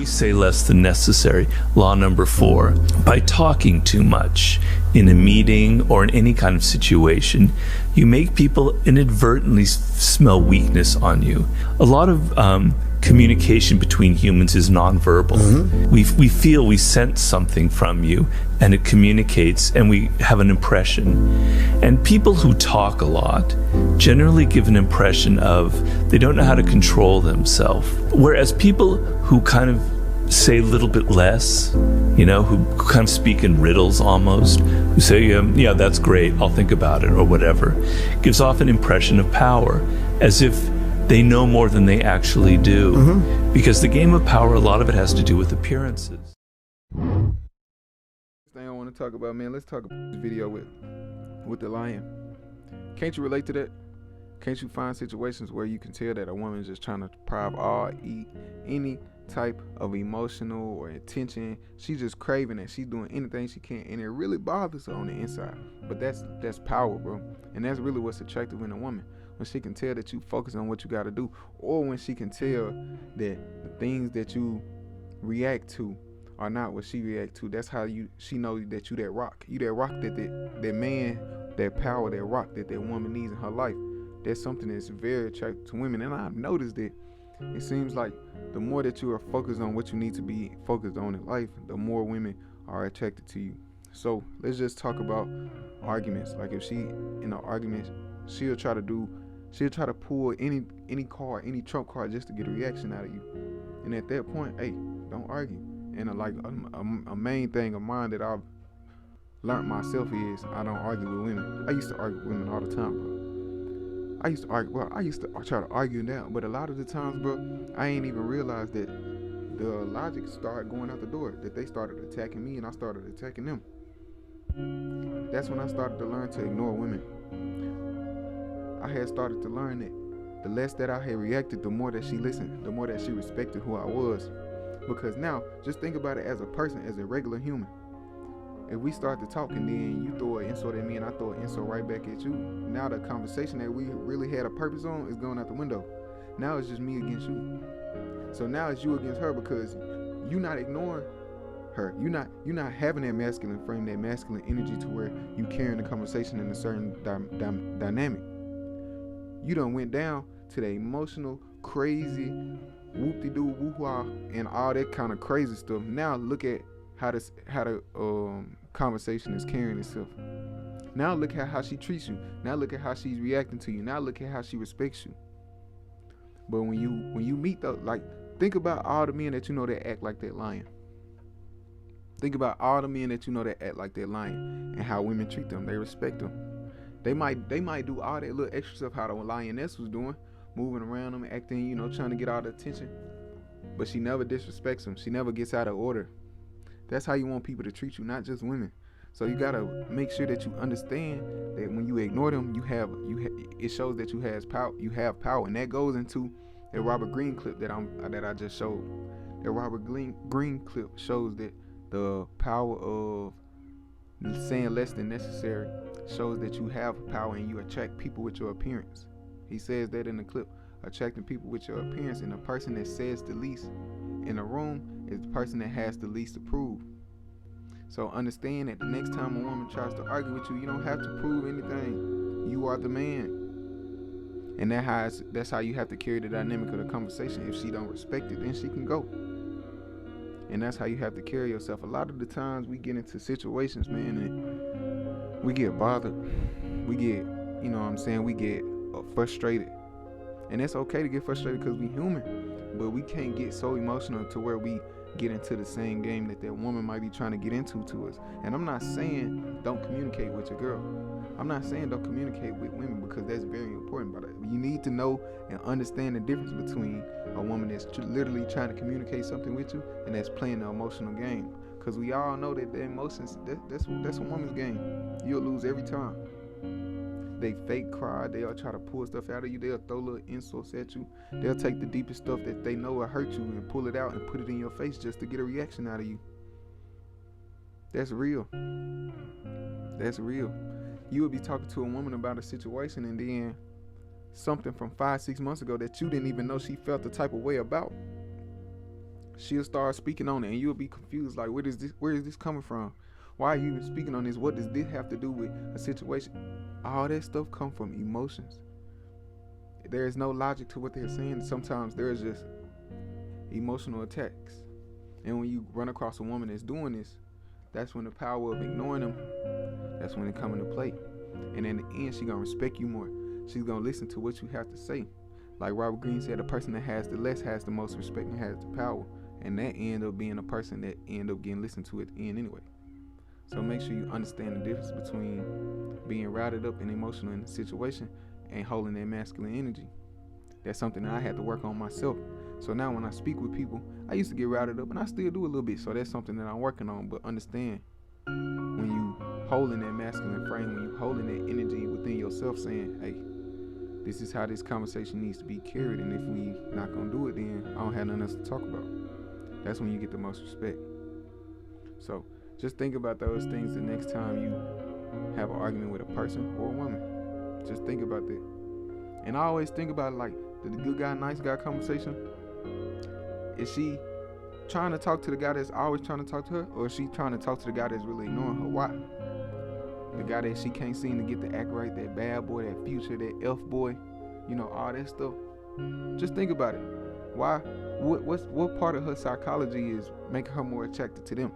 say less than necessary. Law number 4, by talking too much in a meeting or in any kind of situation, you make people inadvertently smell weakness on you. A lot of communication between humans is nonverbal. We sense something from you, and it communicates, and we have an impression. And people who talk a lot generally give an impression of they don't know how to control themselves. Whereas people who kind of say a little bit less, who kind of speak in riddles almost, who say, yeah, that's great, I'll think about it, or whatever, gives off an impression of power, as if they know more than they actually do. Because the game of power, a lot of it has to do with appearances. Thing I want to talk about, man, let's talk about this video with the lion. Can't you relate to that? Can't you find situations where you can tell that a woman is just trying to deprive all, eat any type of emotional or attention? She's just craving it. She's doing anything she can, and it really bothers her on the inside. But that's power, bro. And that's really what's attractive in a woman. When she can tell that you focus on what you got to do, or when she can tell that the things that you react to are not what she react to. That's how she knows that you that rock. You that rock that man, that power, that rock that woman needs in her life. That's something that's very attractive to women. And I've noticed that it seems like the more that you are focused on what you need to be focused on in life, the more women are attracted to you. So let's just talk about arguments. Like if she in an argument, she'll try to pull any card, any trump card, just to get a reaction out of you. And at that point, hey, don't argue. And a main thing of mine that I've learned myself is I don't argue with women. I used to argue with women all the time, bro. I used to try to argue down, but a lot of the times, bro, I ain't even realized that the logic started going out the door, that they started attacking me and I started attacking them. That's when I started to learn to ignore women. I had started to learn that the less that I had reacted, the more that she listened, the more that she respected who I was. Because now, just think about it as a person, as a regular human. If we start to talk and then you throw an insult at me and I throw an insult right back at you, now the conversation that we really had a purpose on is going out the window. Now it's just me against you. So now it's you against her, because you're not ignoring her. You're not having that masculine frame, that masculine energy to where you carrying the conversation in a certain dynamic. You done went down to the emotional, crazy, whoop-de-doo, woo-ha, and all that kind of crazy stuff. Now look at how the conversation is carrying itself. Now look at how she treats you. Now look at how she's reacting to you. Now look at how she respects you. But when you meet those, like, think about all the men that you know that act like that lion. Think about all the men that you know that act like that lion and how women treat them. They respect them. They might do all that little extra stuff how the lioness was doing, moving around them, acting, trying to get all the attention. But she never disrespects them. She never gets out of order. That's how you want people to treat you, not just women. So you gotta make sure that you understand that when you ignore them, it shows that you have power, and that goes into the Robert Greene clip that I just showed. The Robert Greene clip shows that the power of saying less than necessary shows that you have power and you attract people with your appearance. He says that in the clip, attracting people with your appearance, and the person that says the least in a room is the person that has the least to prove. So understand that the next time a woman tries to argue with you, you don't have to prove anything. You are the man. And that's how you have to carry the dynamic of the conversation. If she don't respect it, then she can go. And that's how you have to carry yourself. A lot of the times we get into situations, man, and we get bothered. We get, we get frustrated. And it's okay to get frustrated because we human. But we can't get so emotional to where we get into the same game that woman might be trying to get into to us. And I'm not saying don't communicate with your girl. I'm not saying don't communicate with women, because that's very important. But you need to know and understand the difference between a woman that's literally trying to communicate something with you and that's playing the emotional game. Because we all know that the emotions, that's a woman's game. You'll lose every time. They fake cry. They'll try to pull stuff out of you. They'll throw little insults at you. They'll take the deepest stuff that they know will hurt you and pull it out and put it in your face just to get a reaction out of you. That's real. That's real. You would be talking to a woman about a situation, and then something from 5-6 months ago that you didn't even know she felt the type of way about, she'll start speaking on it, and you'll be confused. Like, where is this coming from? Why are you even speaking on this? What does this have to do with a situation? All that stuff come from emotions. There is no logic to what they're saying. Sometimes there's just emotional attacks. And when you run across a woman that's doing this, that's when the power of ignoring them, that's when it come into play. And in the end, she's gonna respect you more. She's gonna listen to what you have to say. Like Robert Greene said, the person that has the less has the most respect and has the power. And that end up being a person that end up getting listened to at the end anyway. So make sure you understand the difference between being routed up and emotional in a situation and holding that masculine energy. That's something that I had to work on myself. So now when I speak with people, I used to get routed up, and I still do a little bit. So that's something that I'm working on. But understand, when you holding that masculine frame, when you holding that energy within yourself, saying, hey, this is how this conversation needs to be carried, and if we not gonna do it, then I don't have nothing else to talk about. That's when you get the most respect. So just think about those things the next time you have an argument with a person or a woman. Just think about that. And I always think about like the good guy, nice guy conversation. Is she trying to talk to the guy that's always trying to talk to her, or is she trying to talk to the guy that's really ignoring her? Why? The guy that she can't seem to get the act right, that bad boy, that future, that elf boy, all that stuff. Just think about it. Why? What part of her psychology is making her more attracted to them?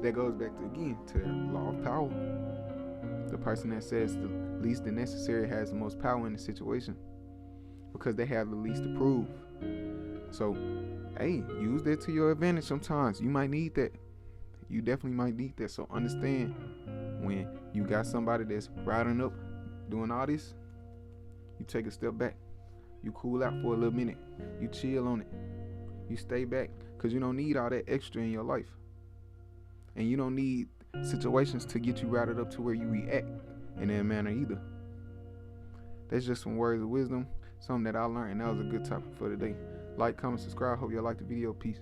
That goes back to the law of power. The person that says the least the necessary has the most power in the situation, because they have the least to prove. So, hey, use that to your advantage sometimes. You might need that. You definitely might need that. So understand, when you got somebody that's riding up, doing all this, you take a step back. You cool out for a little minute. You chill on it. You stay back, because you don't need all that extra in your life. And you don't need situations to get you routed up to where you react in that manner either. That's just some words of wisdom, something that I learned, and that was a good topic for today. Like, comment, subscribe. Hope y'all liked the video. Peace.